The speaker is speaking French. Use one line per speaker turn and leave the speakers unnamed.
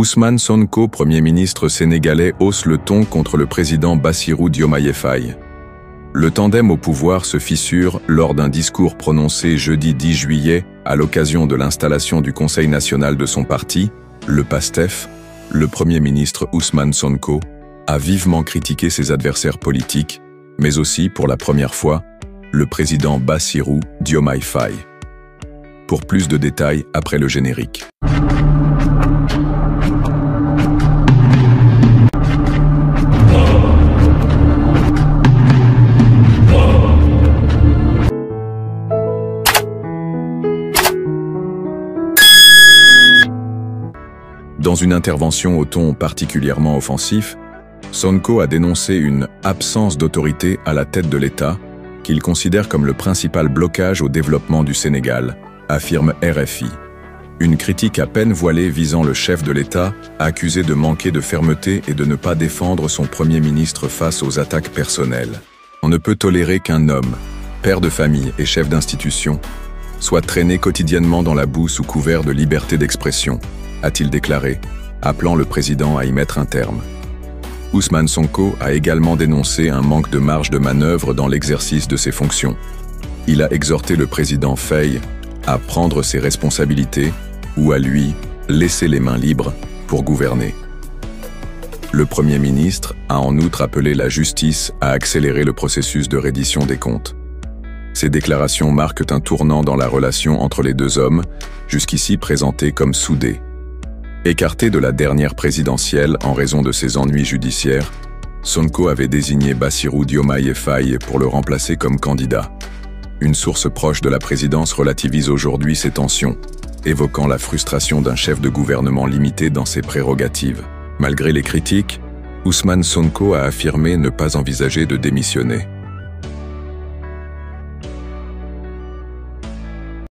Ousmane Sonko, Premier ministre sénégalais, hausse le ton contre le président Bassirou Diomaye Faye. Le tandem au pouvoir se fissure lors d'un discours prononcé jeudi 10 juillet à l'occasion de l'installation du Conseil national de son parti, le PASTEF. Le Premier ministre Ousmane Sonko a vivement critiqué ses adversaires politiques, mais aussi, pour la première fois, le président Bassirou Diomaye Faye. Pour plus de détails, après le générique. Dans une intervention au ton particulièrement offensif, Sonko a dénoncé une « absence d'autorité à la tête de l'État » qu'il considère comme le principal blocage au développement du Sénégal, affirme RFI. Une critique à peine voilée visant le chef de l'État, accusé de manquer de fermeté et de ne pas défendre son Premier ministre face aux attaques personnelles. On ne peut tolérer qu'un homme, père de famille et chef d'institution, soit traîné quotidiennement dans la boue sous couvert de liberté d'expression, a-t-il déclaré, appelant le président à y mettre un terme. Ousmane Sonko a également dénoncé un manque de marge de manœuvre dans l'exercice de ses fonctions. Il a exhorté le président Faye à prendre ses responsabilités ou à lui laisser les mains libres pour gouverner. Le Premier ministre a en outre appelé la justice à accélérer le processus de reddition des comptes. Ces déclarations marquent un tournant dans la relation entre les deux hommes, jusqu'ici présentés comme soudés. Écarté de la dernière présidentielle en raison de ses ennuis judiciaires, Sonko avait désigné Bassirou Diomaye Faye pour le remplacer comme candidat. Une source proche de la présidence relativise aujourd'hui ces tensions, évoquant la frustration d'un chef de gouvernement limité dans ses prérogatives. Malgré les critiques, Ousmane Sonko a affirmé ne pas envisager de démissionner.